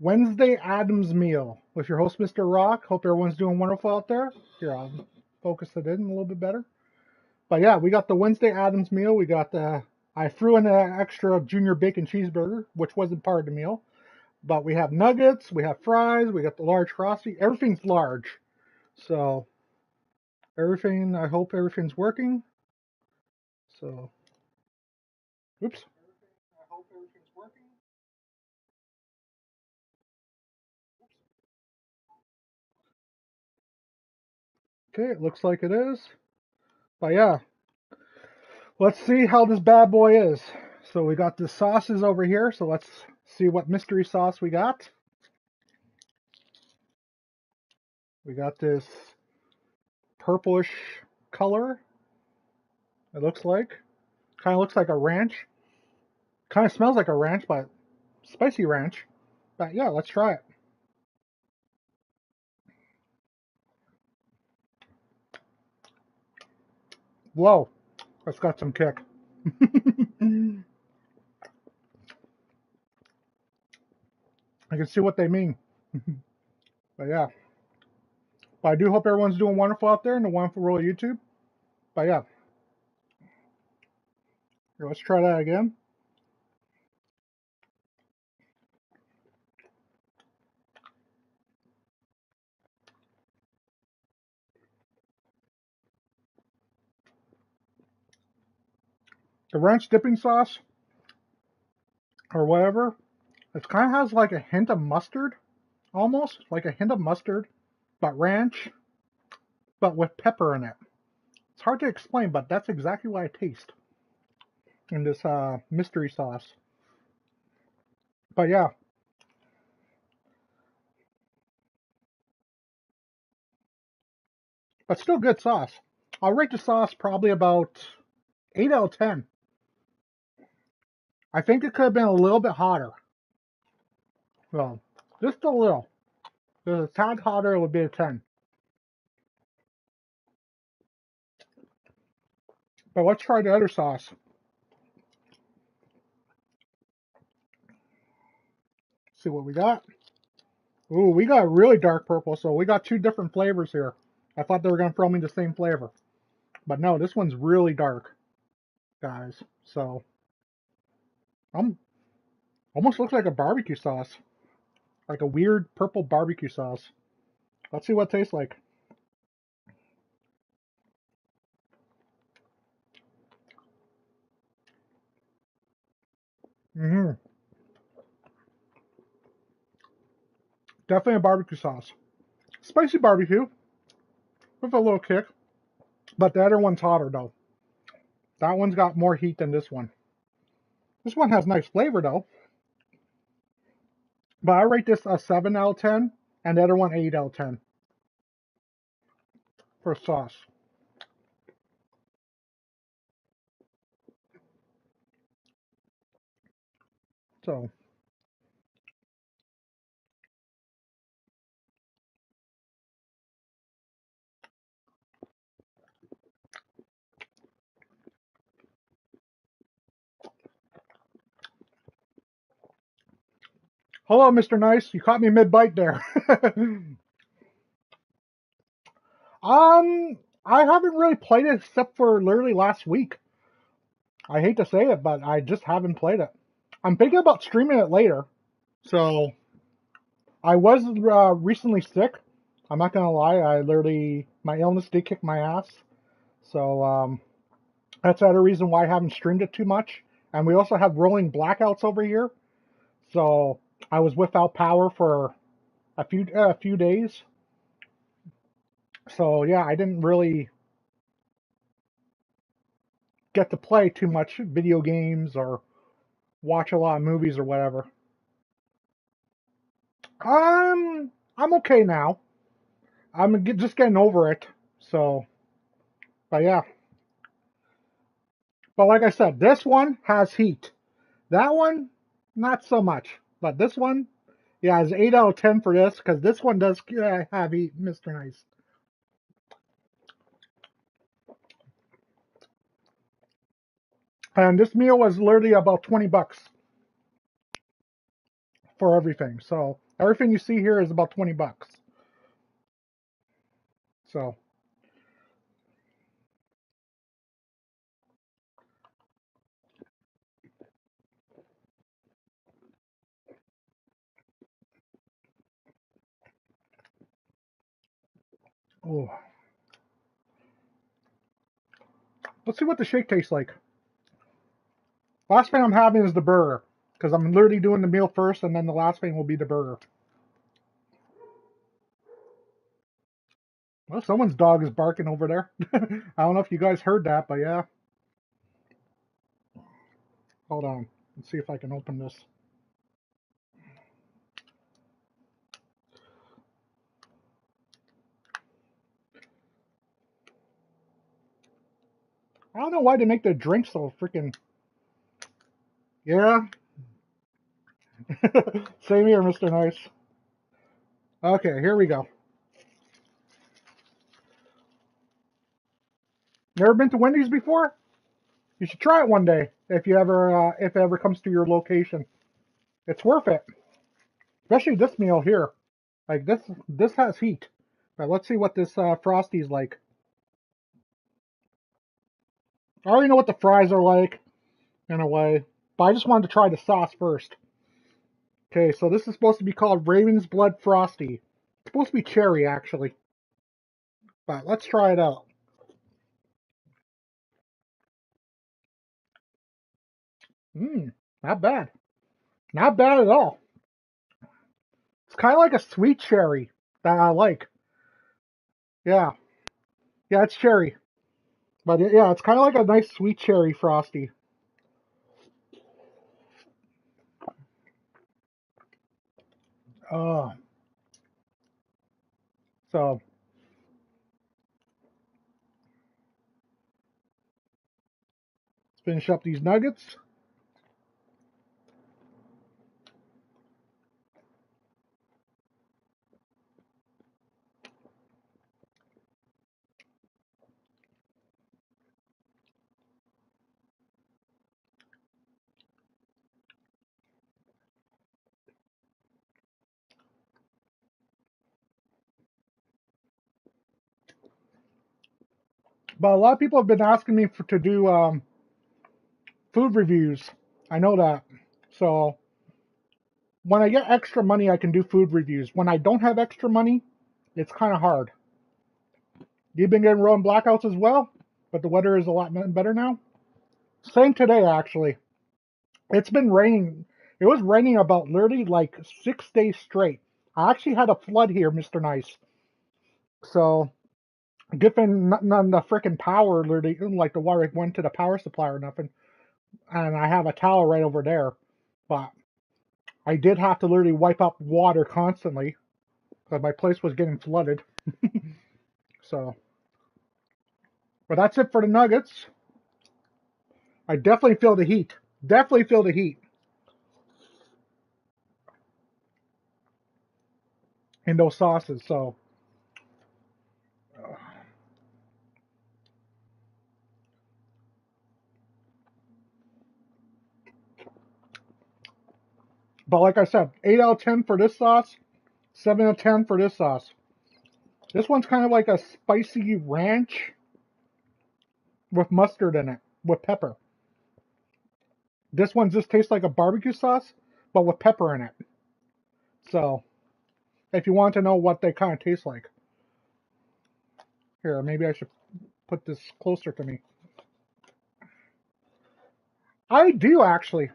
Wednesday Addams meal with your host, Mr. Rock. Hope everyone's doing wonderful out there. Here, I'll focus it in a little bit better. But yeah, we got the Wednesday Addams meal. We got the, I threw in an extra junior bacon cheeseburger, which wasn't part of the meal. But we have nuggets, we have fries, we got the large frosty. Everything's large. So everything, I hope everything's working. So, oops. I hope everything's working. Okay, it looks like it is. But yeah, let's see how this bad boy is. So we got the sauces over here. So let's see what mystery sauce we got. We got this purplish color. It looks like. Kind of looks like a ranch. Kind of smells like a ranch, but spicy ranch. But yeah, let's try it. Whoa, that's got some kick. I can see what they mean. But yeah. But I do hope everyone's doing wonderful out there in the wonderful world of YouTube. But yeah. Here, let's try that again. The ranch dipping sauce, or whatever, it kind of has like a hint of mustard, almost like a hint of mustard, but ranch, but with pepper in it. It's hard to explain, but that's exactly what I taste in this mystery sauce. But yeah, but still good sauce. I'll rate the sauce probably about 8 out of 10. I think it could have been a little bit hotter. Well, just a little. If it was a tad hotter, it would be a 10. But let's try the other sauce. See what we got. Ooh, we got really dark purple, so we got two different flavors here. I thought they were going to throw me the same flavor. But no, this one's really dark, guys. So, almost looks like a barbecue sauce. Like a weird purple barbecue sauce. Let's see what it tastes like. Mm-hmm. Definitely a barbecue sauce. Spicy barbecue with a little kick. But the other one's hotter, though. That one's got more heat than this one. This one has nice flavor, though. But I rate this a 7 out of 10, and the other one 8 out of 10 for sauce. So, hello, Mr. Nice. You caught me mid-bite there. I haven't really played it except for literally last week. I hate to say it, but I just haven't played it. I'm thinking about streaming it later. So, I was recently sick. I'm not gonna lie. My illness did kick my ass. So, that's another reason why I haven't streamed it too much. And we also have rolling blackouts over here. So, I was without power for a few days. So yeah, I didn't really get to play too much video games or watch a lot of movies or whatever. I'm okay now. I'm just getting over it. So, but yeah. But like I said, this one has heat. That one, not so much. But this one, yeah, it's 8 out of 10 for this because this one does have heat, Mr. Nice. And this meal was literally about $20. for everything. So everything you see here is about 20 bucks. So. Oh. Let's see what the shake tastes like. Last thing I'm having is the burger, because I'm literally doing the meal first, and then the last thing will be the burger. Well, someone's dog is barking over there. I don't know if you guys heard that, but yeah. Hold on. Let's see if I can open this. I don't know why they make the drink so freaking... Yeah. Same here, Mr. Nice. Okay, here we go. Never been to Wendy's before? You should try it one day if it ever comes to your location. It's worth it, especially this meal here. Like this has heat. But let's see what this Frosty's like. I already know what the fries are like in a way, but I just wanted to try the sauce first. Okay, so this is supposed to be called Raven's Blood Frosty. It's supposed to be cherry actually, but let's try it out. Not bad. Not bad at all. It's kind of like a sweet cherry that I like. Yeah. Yeah, it's cherry. But yeah, it's kind of like a nice sweet cherry Frosty. Oh. So, let's finish up these nuggets. But a lot of people have been asking me to do food reviews. I know that. So, when I get extra money, I can do food reviews. When I don't have extra money, it's kind of hard. You've been getting rolling blackouts as well, but the weather is a lot better now. Same today, actually. It's been raining. It was raining about literally like 6 days straight. I actually had a flood here, Mr. Nice. So, good thing none of the freaking power, literally, like the water went to the power supply or nothing. And I have a tower right over there. But I did have to literally wipe up water constantly because my place was getting flooded. So, but that's it for the nuggets. I definitely feel the heat. Definitely feel the heat in those sauces. So, but like I said, 8 out of 10 for this sauce, 7 out of 10 for this sauce. This one's kind of like a spicy ranch with mustard in it, with pepper. This one just tastes like a barbecue sauce, but with pepper in it. So, if you want to know what they kind of taste like. Here, maybe I should put this closer to me. I do, actually,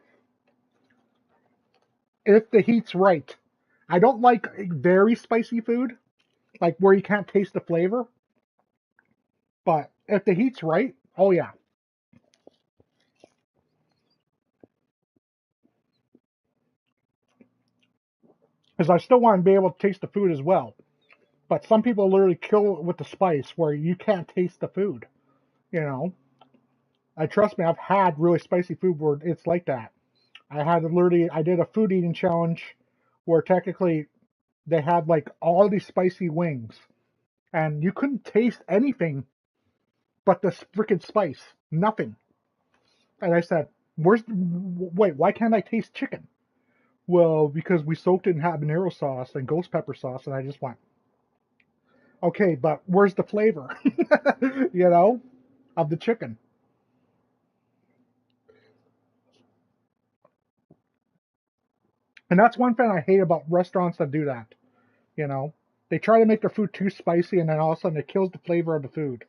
if the heat's right. I don't like very spicy food, like where you can't taste the flavor. But if the heat's right, oh yeah. Because I still want to be able to taste the food as well. But some people literally kill it with the spice where you can't taste the food. You know? I trust me, I've had really spicy food where it's like that. I did a food eating challenge where technically they had like all these spicy wings. And you couldn't taste anything but the freaking spice. Nothing. And I said, wait, why can't I taste chicken? Well, because we soaked it in habanero sauce and ghost pepper sauce, and I just went, okay, but where's the flavor, you know, of the chicken? And that's one thing I hate about restaurants that do that, you know. They try to make their food too spicy, and then all of a sudden it kills the flavor of the food.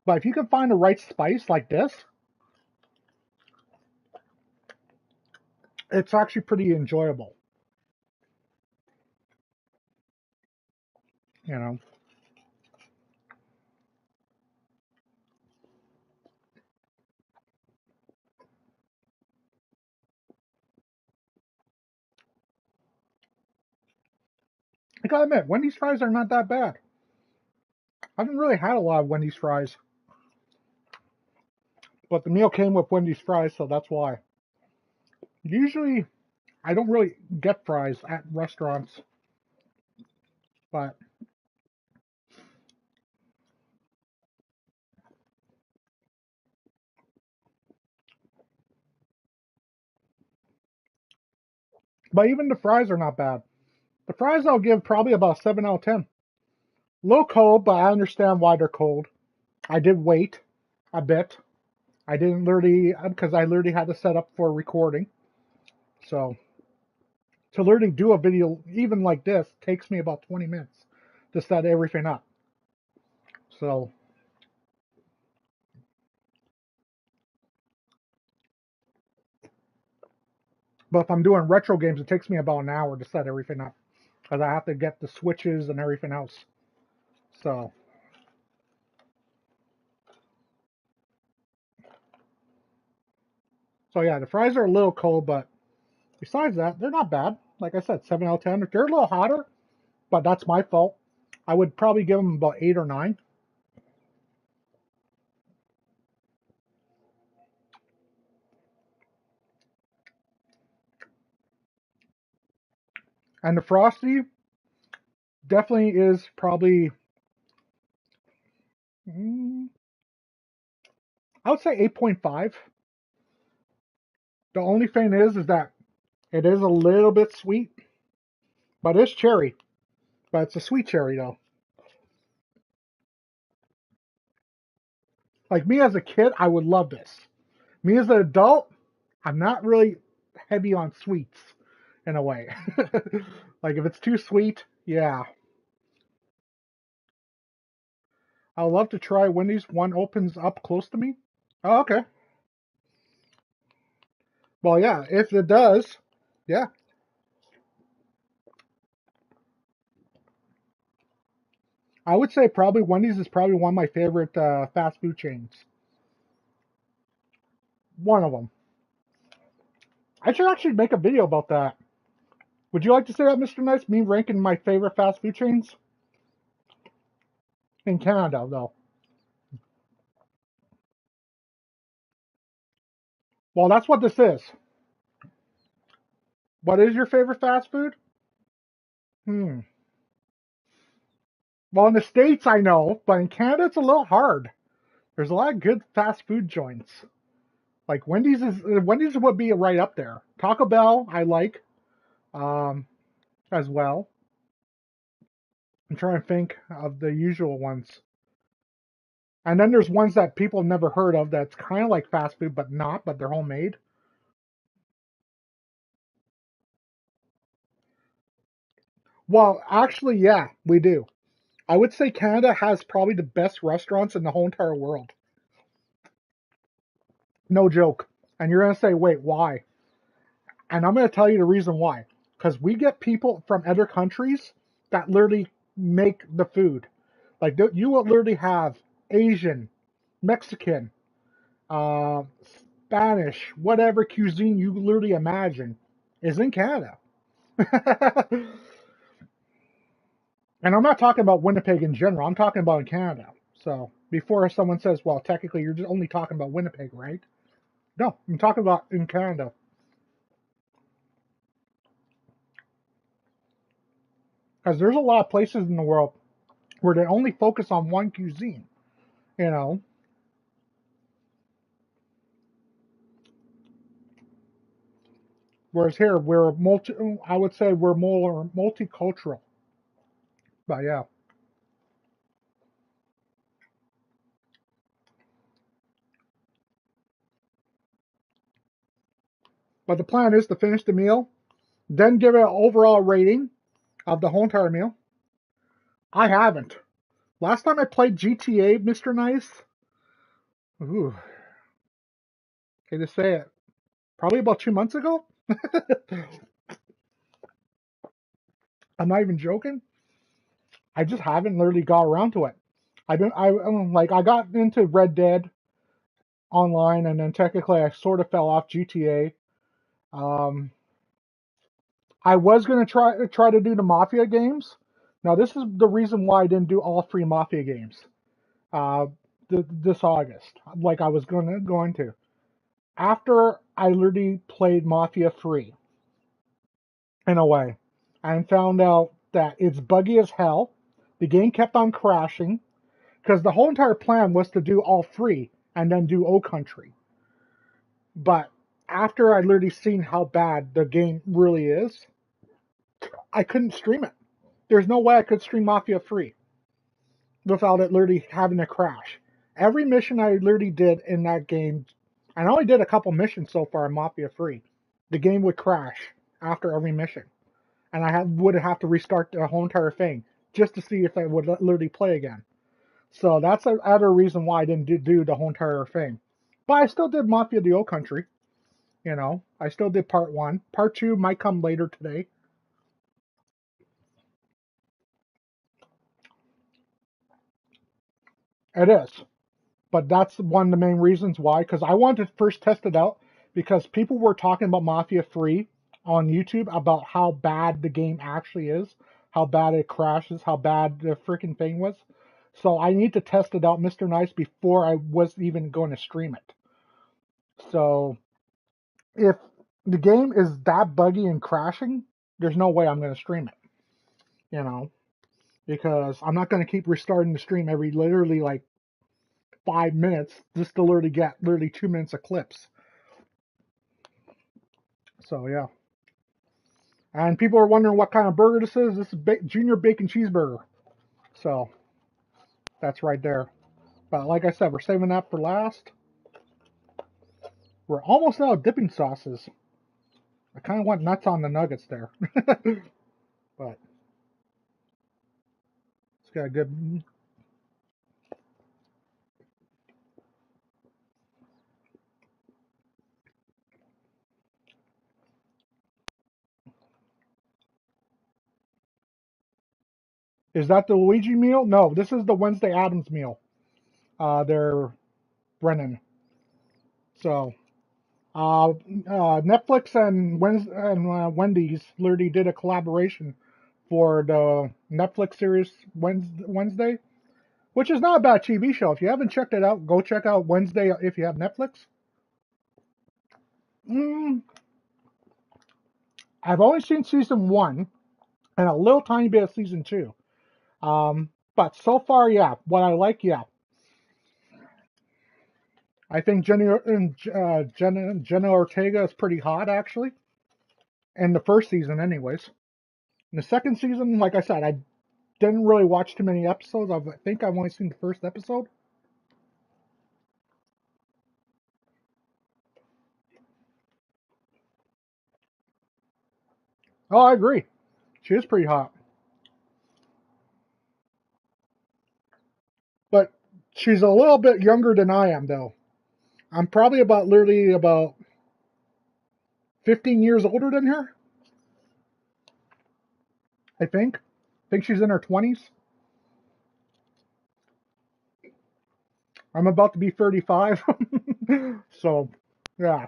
But if you can find the right spice like this, it's actually pretty enjoyable, you know. I gotta admit, Wendy's fries are not that bad. I haven't really had a lot of Wendy's fries, but the meal came with Wendy's fries, so that's why. Usually, I don't really get fries at restaurants, but even the fries are not bad. The fries I'll give probably about 7 out of 10. A little cold, but I understand why they're cold. I did wait a bit. I didn't literally, because I literally had to set up for recording. So, to literally do a video even like this takes me about 20 minutes to set everything up. So, but if I'm doing retro games, it takes me about an hour to set everything up because I have to get the switches and everything else. So, yeah, the fries are a little cold, but besides that, they're not bad. Like I said, 7 out of 10. If they're a little hotter, but that's my fault, I would probably give them about 8 or 9. And the Frosty definitely is probably, I would say 8.5. The only thing is that it is a little bit sweet, but it's cherry. But it's a sweet cherry though. Like me as a kid, I would love this. Me as an adult, I'm not really heavy on sweets in a way. Like if it's too sweet, yeah. I'd love to try Wendy's. One opens up close to me. Oh, okay. Well, yeah, if it does, yeah. I would say probably Wendy's is probably one of my favorite fast food chains. One of them. I should actually make a video about that. Would you like to say that, Mr. Nice? Me ranking my favorite fast food chains? In Canada, though. Well, that's what this is. What is your favorite fast food? Hmm. Well, in the States, I know, but in Canada, it's a little hard. There's a lot of good fast food joints. Like Wendy's would be right up there. Taco Bell, I like, um, as well. I'm trying to think of the usual ones. And then there's ones that people have never heard of that's kind of like fast food, but not, but they're homemade. Well, actually, yeah, we do. I would say Canada has probably the best restaurants in the whole entire world. No joke. And you're going to say, wait, why? And I'm going to tell you the reason why. Because we get people from other countries that literally make the food. Like, you will literally have Asian, Mexican, uh, Spanish, whatever cuisine you literally imagine is in Canada. And I'm not talking about Winnipeg in general. I'm talking about in Canada. So before someone says, well, technically you're just only talking about Winnipeg, right? No, I'm talking about in Canada. Because there's a lot of places in the world where they only focus on one cuisine, you know. Whereas here, we're I would say we're more multicultural. But yeah. But the plan is to finish the meal, then give it an overall rating of the whole entire meal. I haven't. Last time I played GTA, Mr. Nice, ooh, can to say it, probably about 2 months ago. I'm not even joking. I just haven't literally got around to it. I got into Red Dead online, and then technically I sort of fell off GTA. Um, I was gonna try to do the Mafia games. Now this is the reason why I didn't do all 3 Mafia games. Uh, this August, like I was going to. After I literally played Mafia 3, in a way, and found out that it's buggy as hell. The game kept on crashing because the whole entire plan was to do all 3 and then do O Country. But after I literally seen how bad the game really is, I couldn't stream it. There's no way I could stream Mafia 3 without it literally having a crash. Every mission I literally did in that game, and I only did a couple missions so far in Mafia 3, the game would crash after every mission. And I would have to restart the whole entire thing just to see if I would literally play again. So that's another reason why I didn't do the whole entire thing. But I still did Mafia the Old Country. You know, I still did part 1. Part 2 might come later today. It is. But that's one of the main reasons why, because I wanted to first test it out, because people were talking about Mafia 3 on YouTube about how bad the game actually is, how bad it crashes, how bad the freaking thing was. So I need to test it out, Mr. Nice, before I was even going to stream it. So if the game is that buggy and crashing, there's no way I'm going to stream it. You know, because I'm not going to keep restarting the stream every literally like 5 minutes just to literally get literally 2 minutes of clips. So yeah. And people are wondering what kind of burger this is. This is Junior Bacon Cheeseburger. So that's right there. But like I said, we're saving that for last. We're almost out of dipping sauces. I kind of went nuts on the nuggets there. But it's got a good... Is that the Luigi meal? No, this is the Wednesday Addams meal. They're Brennan. So Netflix and Wendy's literally did a collaboration for the Netflix series Wednesday, which is not a bad TV show. If you haven't checked it out, go check out Wednesday if you have Netflix. Mm, I've only seen season 1 and a little tiny bit of season 2. But so far, yeah, what I like, yeah. I think Jenna Ortega is pretty hot, actually. In the first season, anyways. In the second season, like I said, I didn't really watch too many episodes. I think I've only seen the first episode. Oh, I agree. She is pretty hot. But she's a little bit younger than I am, though. I'm probably literally about 15 years older than her. I think. I think she's in her 20s. I'm about to be 35. So, yeah.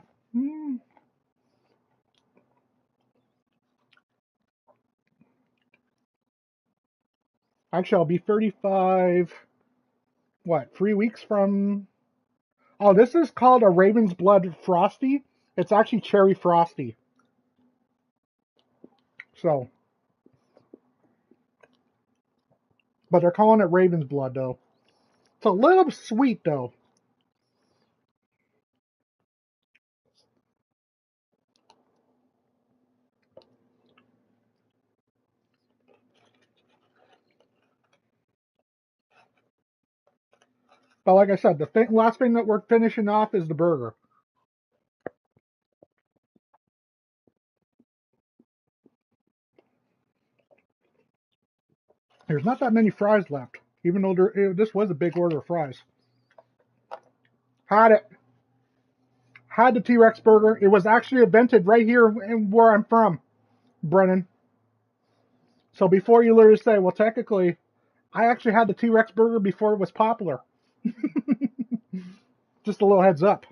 Actually, I'll be 35, what, 3 weeks from... Oh, this is called a Raven's Blood Frosty. It's actually Cherry Frosty. So, but they're calling it Raven's Blood, though. It's a little sweet, though. But like I said, the last thing that we're finishing off is the burger. There's not that many fries left, even though this was a big order of fries. Had it. Had the T-Rex burger. It was actually invented right here where I'm from, Brennan. So before you literally say, well, technically, I actually had the T-Rex burger before it was popular. Just a little heads up.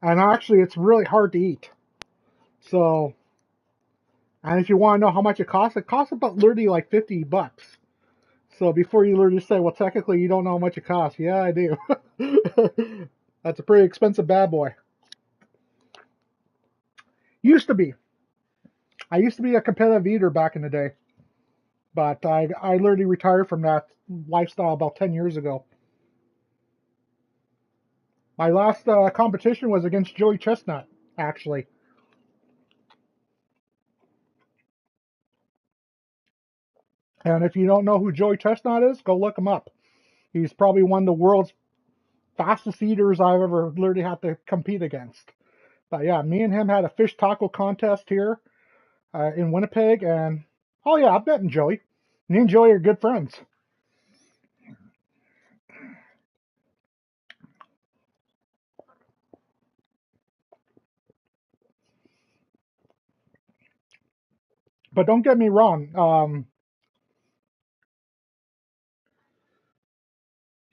And actually, it's really hard to eat. So, and if you want to know how much it costs about literally like $50. So before you literally say, well, technically, you don't know how much it costs. Yeah, I do. That's a pretty expensive bad boy. Used to be. I used to be a competitive eater back in the day. But I literally retired from that lifestyle about 10 years ago. My last competition was against Joey Chestnut, actually. And if you don't know who Joey Chestnut is, go look him up. He's probably one of the world's fastest eaters I've ever literally had to compete against. But yeah, me and him had a fish taco contest here in Winnipeg, and oh yeah, I've met Joey. Me and Joey are good friends. But don't get me wrong,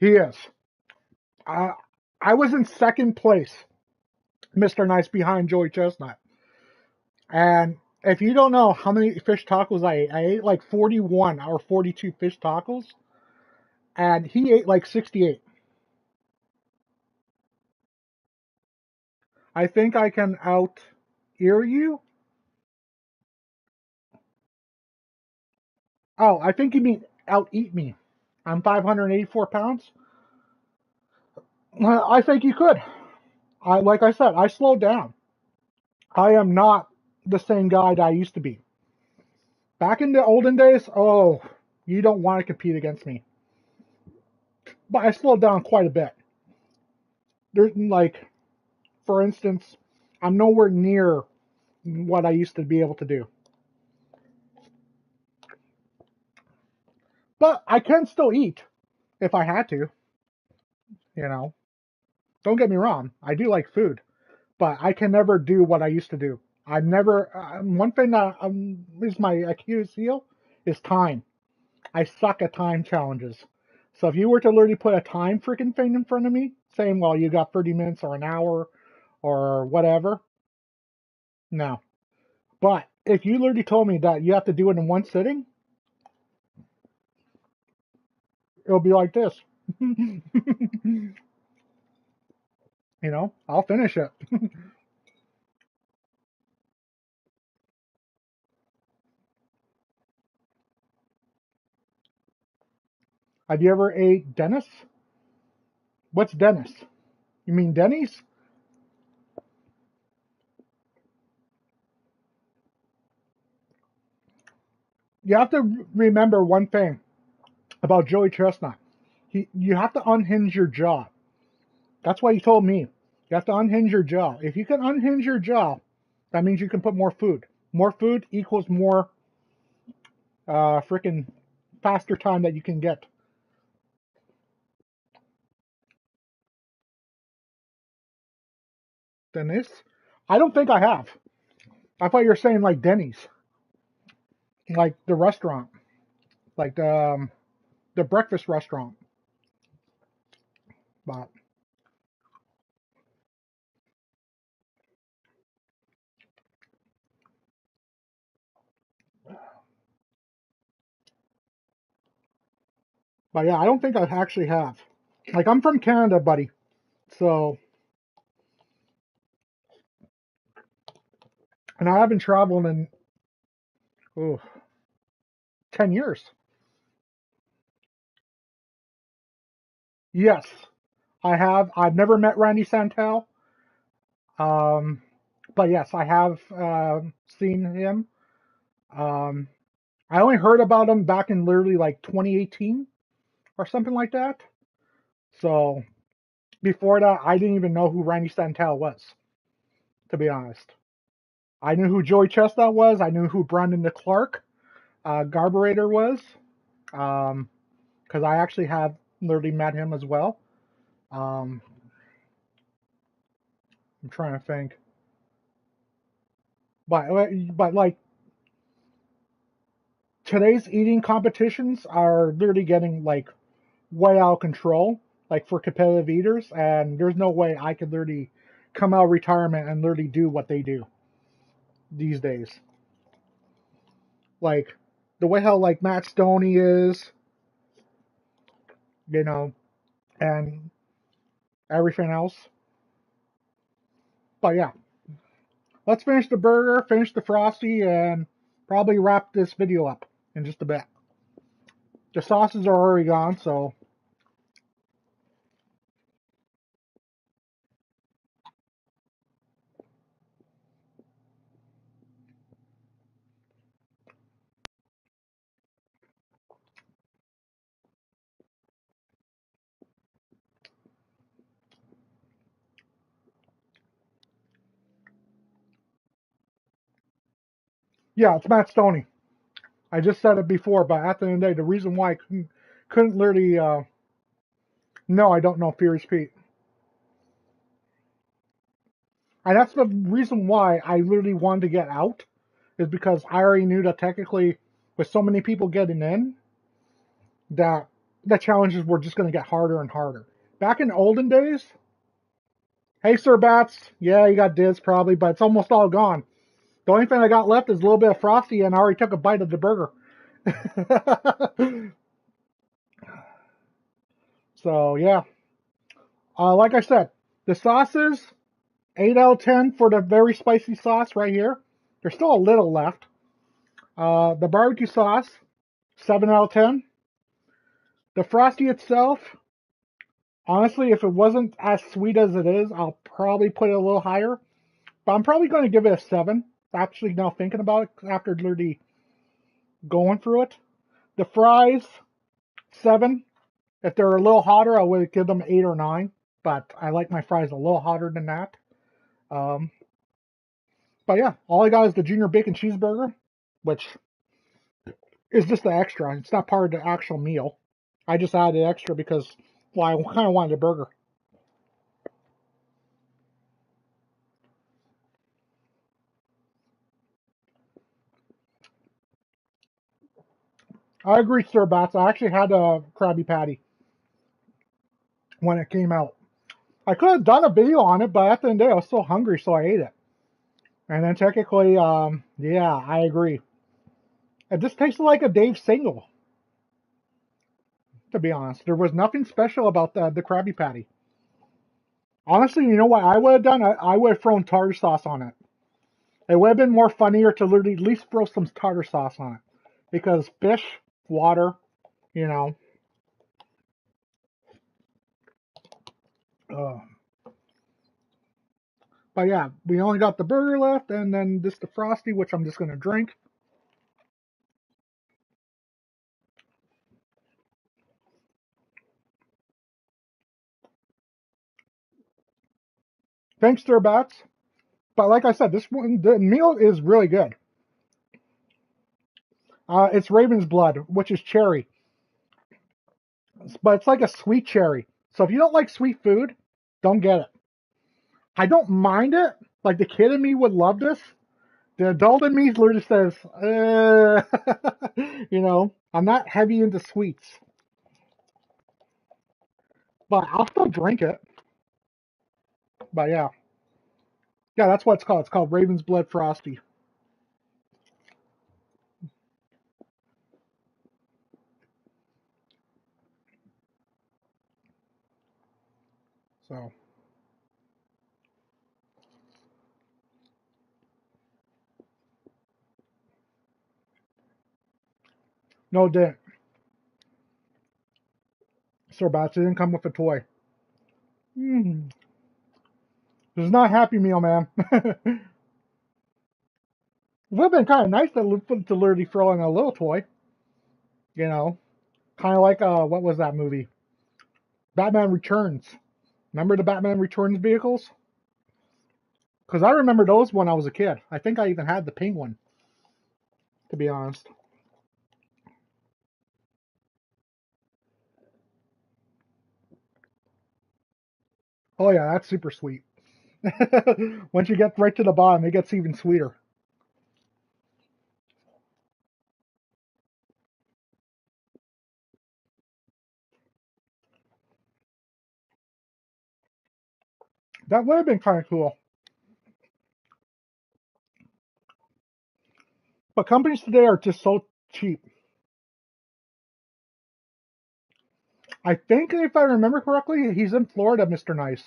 he is. I was in second place, Mr. Nice, behind Joey Chestnut. And if you don't know how many fish tacos I ate like 41 or 42 fish tacos, and he ate like 68. I think I can out ear you. Oh, I think you mean out eat me. I'm 584 pounds. I think you could. Like I said, I slowed down. I am not the same guy that I used to be. Back in the olden days, oh, you don't want to compete against me. But I slowed down quite a bit. There's like, for instance, I'm nowhere near what I used to be able to do. But I can still eat if I had to, you know. Don't get me wrong, I do like food, but I can never do what I used to do. I've never, one thing that is my Achilles heel is time. I suck at time challenges. So if you were to literally put a time freaking thing in front of me, saying, well, you got 30 minutes or an hour or whatever, no. But if you literally told me that you have to do it in one sitting, it'll be like this. You know, I'll finish it. Have you ever ate Dennis? What's Dennis? You mean Denny's? You have to remember one thing about Joey Chestnut. You have to unhinge your jaw. That's why he told me. You have to unhinge your jaw. If you can unhinge your jaw, that means you can put more food. More food equals more freaking faster time that you can get. Dennis? I don't think I have. I thought you were saying like Denny's, like the restaurant, like the breakfast restaurant. But but yeah, I don't think I actually have. Like I'm from Canada, buddy. So and I haven't traveled in ooh, 10 years. Yes, I have. I've never met Randy Santel. Um, but yes, I have seen him. Um, I only heard about him back in literally like 2018. or something like that. So before that, I didn't even know who Randy Santel was, to be honest. I knew who Joey Chestnut was. I knew who Brandon the Clark Garburator was, because I actually have literally met him as well. I'm trying to think, but like today's eating competitions are literally getting like way out of control, like for competitive eaters, and there's no way I could literally come out of retirement and literally do what they do these days. Like the way how like Matt Stoney is, you know, and everything else. But yeah, let's finish the burger, finish the Frosty, and probably wrap this video up in just a bit. The sauces are already gone, so yeah, it's Matt Stoney. I just said it before, but at the end of the day, the reason why I couldn't literally, no, I don't know Furious Pete. And that's the reason why I literally wanted to get out, is because I already knew that technically, with so many people getting in, that the challenges were just going to get harder and harder. Back in olden days, hey, Sir Bats, yeah, you got Diz probably, but it's almost all gone. The only thing I got left is a little bit of Frosty, and I already took a bite of the burger. So, yeah. Like I said, the sauces, 8 out of 10 for the very spicy sauce right here. There's still a little left. The barbecue sauce, 7 out of 10. The Frosty itself, honestly, if it wasn't as sweet as it is, I'll probably put it a little higher. But I'm probably going to give it a 7. Actually, now thinking about it, after literally going through it. The fries, 7. If they're a little hotter, I would give them 8 or 9. But I like my fries a little hotter than that. Um, but yeah, all I got is the junior bacon cheeseburger, which is just the extra. It's not part of the actual meal. I just added extra because, well, I kind of wanted a burger. I agree, Sir Bats. I actually had a Krabby Patty when it came out. I could have done a video on it, but at the end of the day, I was so hungry, so I ate it. And then technically, yeah, I agree. It just tasted like a Dave single, to be honest. There was nothing special about the Krabby Patty. Honestly, you know what I would have done? I would have thrown tartar sauce on it. It would have been more funnier to literally at least throw some tartar sauce on it. Because fish, water, you know. Uh, but yeah, we only got the burger left, and then this the Frosty, which I'm just going to drink. Thanks, Sir Bats. But like I said, this one, the meal is really good. It's Raven's Blood, which is cherry. But it's like a sweet cherry. So if you don't like sweet food, don't get it. I don't mind it. Like the kid in me would love this. The adult in me literally says, you know, I'm not heavy into sweets. But I'll still drink it. But yeah. Yeah, that's what it's called. It's called Raven's Blood Frosty. So, no, it didn't. Sir Bats, it didn't come with a toy. Mm. This is not a Happy Meal, man. It would have been kind of nice to literally throw in a little toy, you know. Kind of like, what was that movie? Batman Returns. Remember the Batman Returns vehicles? Because I remember those when I was a kid. I think I even had the pink one, to be honest. Oh yeah, that's super sweet. Once you get right to the bottom, it gets even sweeter. That would have been kind of cool. But companies today are just so cheap. I think if I remember correctly, he's in Florida, Mr. Nice.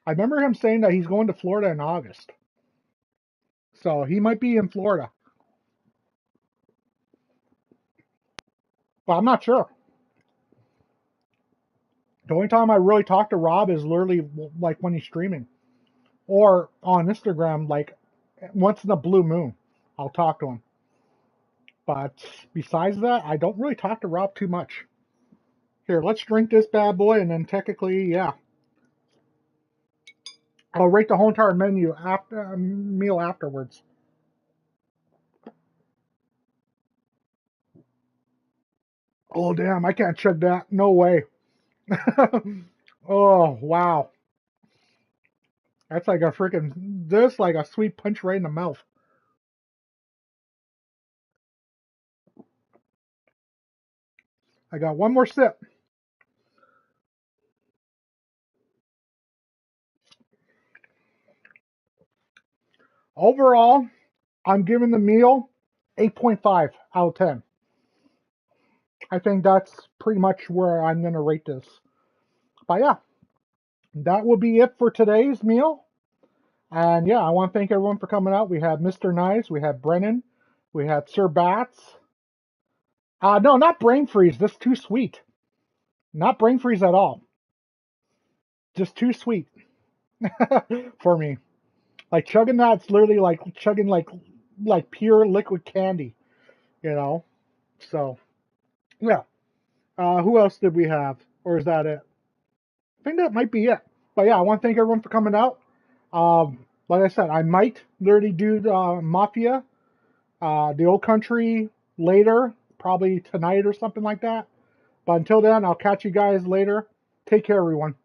I remember him saying that he's going to Florida in August. So he might be in Florida. But I'm not sure. The only time I really talk to Rob is literally like when he's streaming. Or on Instagram, like once in a blue moon. I'll talk to him. But besides that, I don't really talk to Rob too much. Here, let's drink this bad boy, and then technically, yeah, I'll rate the whole entire menu after meal afterwards. Oh damn, I can't chug that. No way. Oh wow, that's like a freaking this like a sweet punch right in the mouth. I got one more sip. Overall, I'm giving the meal 8.5 out of 10. I think that's pretty much where I'm gonna rate this. But yeah, that will be it for today's meal. And yeah, I want to thank everyone for coming out. We had Mr. Nice, we had Brennan, we had Sir Bats. No, not brain freeze. That's too sweet. Not brain freeze at all. Just too sweet for me. Like chugging that's literally like chugging like pure liquid candy, you know. So yeah. Who else did we have, or is that it? I think that might be it. But yeah, I want to thank everyone for coming out. Like I said, I might literally do the Mafia, the Old Country later, probably tonight or something like that. But until then, I'll catch you guys later. Take care, everyone.